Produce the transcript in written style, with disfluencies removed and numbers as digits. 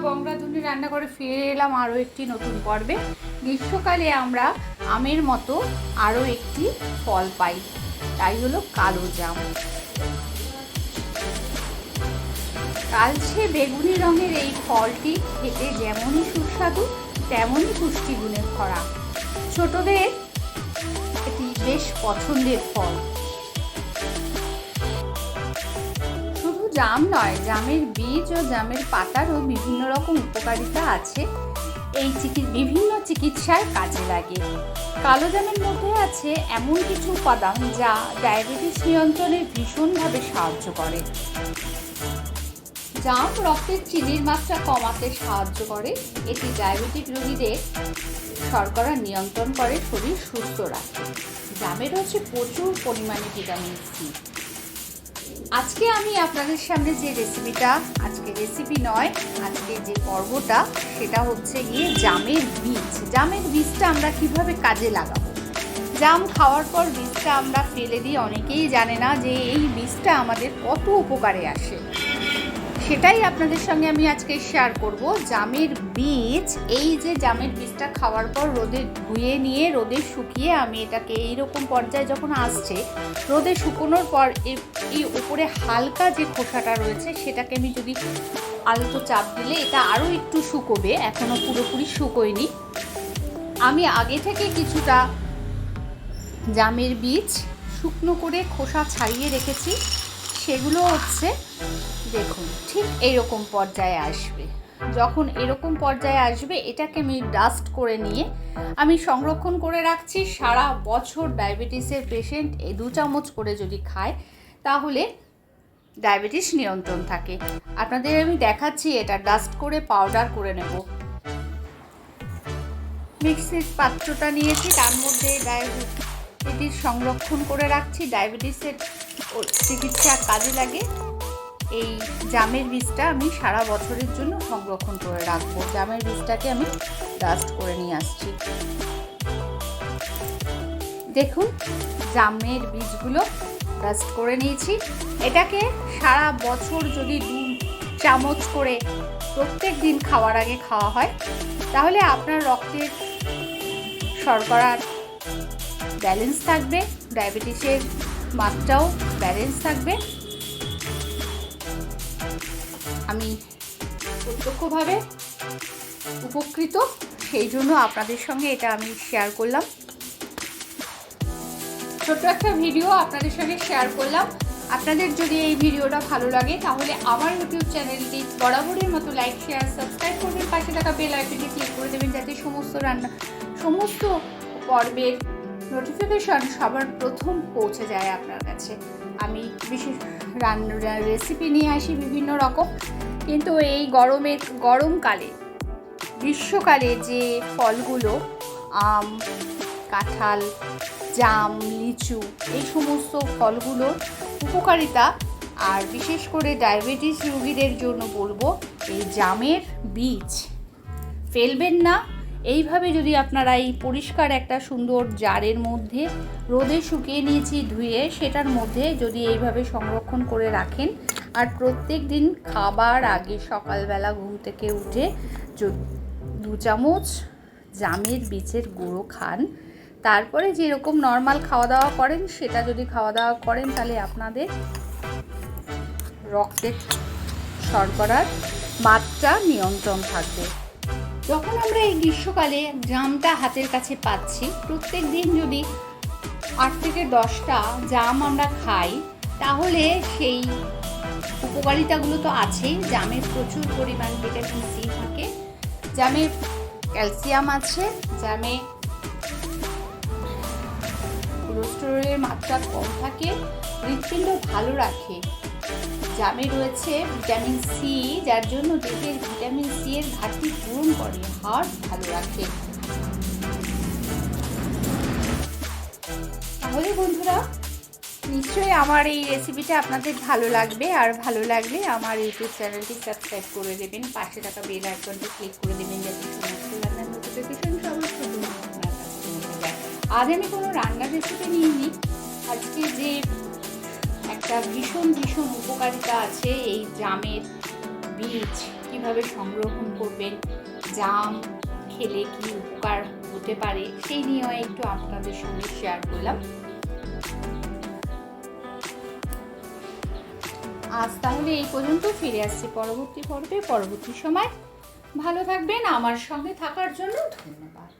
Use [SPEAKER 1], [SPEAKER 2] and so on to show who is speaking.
[SPEAKER 1] বংরাধুনি রান্না করে ফিরে এলাম আরও একটি নতুন পর্বে। গ্রীষ্মকালে আমরা আমের মতো আরও একটি ফল পাই, তাই হলো কালো জাম। কালচে বেগুনি রঙের এই ফলটি খেতে যেমনই সুস্বাদু তেমনই পুষ্টিগুণে ভরা। ছোটদের এটি বেশ পছন্দের ফল। শুধু জাম নয়, জামের বীজ ও জামের পাতারও বিভিন্ন রকম উপকারিতা আছে, এই বিভিন্ন চিকিৎসায় কাজে লাগে। কালো জামের মধ্যে আছে এমন কিছু উপাদান যা ডায়াবেটিস নিয়ন্ত্রণে ভীষণভাবে সাহায্য করে। জাম রক্তের চিনির মাত্রা কমাতে সাহায্য করে। এটি ডায়াবেটিক রোগীদের শর্করা নিয়ন্ত্রণ করে, শরীর সুস্থ রাখে। জামে রয়েছে প্রচুর পরিমাণে ভিটামিন সি। আজকে আমি আপনাদের সামনে যে রেসিপিটা, আজকে রেসিপি নয়, আজকে যে পর্বটা সেটা হচ্ছে গিয়ে জামের বীজ। জামের বীজটা আমরা কিভাবে কাজে লাগাবো। জাম খাওয়ার পর বীজটা আমরা ফেলে দিই, অনেকেই জানে না যে এই বীজটা আমাদের কত উপকারে আসে। সেটাই আপনাদের সঙ্গে আমি আজকে শেয়ার করব। জামের বীজ, এই যে জামের বীজটা খাওয়ার পর রোদে ধুয়ে নিয়ে রোদে শুকিয়ে আমি এটাকে এইরকম পর্যায়ে যখন আসছে, রোদে শুকোনোর পর এই উপরে হালকা যে খোসাটা রয়েছে সেটাকে আমি যদি আলতো চাপ দিলে এটা আরও একটু শুকোবে, এখনও পুরোপুরি শুকোয়নি। আমি আগে থেকে কিছুটা জামের বীজ শুকনো করে খোসা ছাড়িয়ে রেখেছি। সেগুলো হচ্ছে, দেখুন, ঠিক এইরকম পর্যায়ে আসবে। যখন এরকম পর্যায়ে আসবে এটাকে আমি ডাস্ট করে নিয়ে আমি সংরক্ষণ করে রাখছি। সারা বছর ডায়াবেটিসের পেশেন্ট এই 2 চামচ করে যদি খায় তাহলে ডায়াবেটিস নিয়ন্ত্রণ থাকে। আপনাদের আমি দেখাচ্ছি, এটা ডাস্ট করে পাউডার করে নেব। মিক্সির পাত্রটা নিয়েছি, তার মধ্যে ডায়াবেটিস সংরক্ষণ করে রাখছি। ডায়াবেটিসের চিকিৎসা কাজে লাগে এই জামের বীজটা। আমি সারা বছরের জন্য সংরক্ষণ করে রাখবো। জামের বীজটাকে আমি ডাস্ট করে নিয়ে আসছি। দেখুন, জামের বীজগুলো ডাস্ট করে নিয়েছি। এটাকে সারা বছর যদি 2 চামচ করে প্রত্যেক দিন খাওয়ার আগে খাওয়া হয় তাহলে আপনার রক্তের শর্করার ব্যালেন্স থাকবে, ডায়াবেটিসের মাত্রাও ব্যালেন্স থাকবে। আমি প্রত্যক্ষভাবে উপকৃত, সেই জন্য আপনাদের সঙ্গে এটা আমি শেয়ার করলাম। ছোট্ট একটা ভিডিও আপনাদের সঙ্গে শেয়ার করলাম। আপনাদের যদি এই ভিডিওটা ভালো লাগে তাহলে আমার ইউটিউব চ্যানেলটি বরাবরের মতো লাইক, শেয়ার, সাবস্ক্রাইব করবেন। পাশে থাকা বেল আইকনটি ক্লিক করে দেবেন যাতে সমস্ত পর্বের নোটিফিকেশন সবার প্রথম পৌঁছে যায় আপনার কাছে। আমি বিশেষ রেসিপি নিয়ে আসি বিভিন্ন রকম, কিন্তু এই গরমকালে, গ্রীষ্মকালে যে ফলগুলো, আম, কাঁঠাল, জাম, লিচু, এই সমস্ত ফলগুলোর উপকারিতা, আর বিশেষ করে ডায়াবেটিস রোগীদের জন্য বলবো এই জামের বীজ ফেলবেন না। এইভাবে যদি আপনারা এই পরিষ্কার একটা সুন্দর জারের মধ্যে রোদে শুকিয়ে নিয়েছি ধুয়ে, সেটার মধ্যে যদি এইভাবে সংরক্ষণ করে রাখেন আর প্রত্যেক দিন খাবার আগে সকালবেলা ঘুম থেকে উঠে 2 চামচ জামের বীজের গুঁড়ো খান, তারপরে যেরকম নর্মাল খাওয়া দাওয়া করেন সেটা যদি খাওয়া দাওয়া করেন তাহলে আপনাদের রক্তের শর্করার মাত্রা নিয়ন্ত্রণ থাকবে। যখন আমরা এই গ্রীষ্মকালে জামটা হাতের কাছে পাচ্ছি, প্রত্যেক দিন যদি 8 থেকে 10টা জাম আমরা খাই তাহলে সেই উপকারিতাগুলো তো আছেই। জামে প্রচুর পরিমাণ ভিটামিন সি থাকে, জামে ক্যালসিয়াম আছে, জামে কোলেস্টেরলের মাত্রা কম থাকে, হৃৎপিণ্ড ভালো রাখে। জামে রয়েছে ভিটামিন সি, যার জন্য দেহের ভিটামিন সি এর ঘাটতি পূরণ করে, হার্ট ভালো রাখে। তাহলে বন্ধুরা, নিশ্চয়ই আমার এই রেসিপিটা আপনাদের ভালো লাগবে, আর ভালো লাগলে আমার ইউটিউব চ্যানেলটি সাবস্ক্রাইব করে দেবেন, পাশে থাকা বেল আইকনটি ক্লিক করে দেবেন যাতে সমস্ত রান্নার নোটিফিকেশন সবার প্রথমে আপনার কাছে পৌঁছে যায়। আজ আমি কোনো রান্নার রেসিপি নিইনি, আজকে যে একটা ভীষণ উপকারিতা আছে এই জামের বীজ, কিভাবে সংরক্ষণ করবেন, জাম খেলে কি উপকার হতে পারে সেই নিয়ে একটু আপনাদের সঙ্গে শেয়ার করলাম। আজ তাহলে এই পর্যন্ত, ফিরে আসছি পরবর্তী পর্বে পরবর্তী সময়। ভালো থাকবেন, আমার সঙ্গে থাকার জন্য ধন্যবাদ।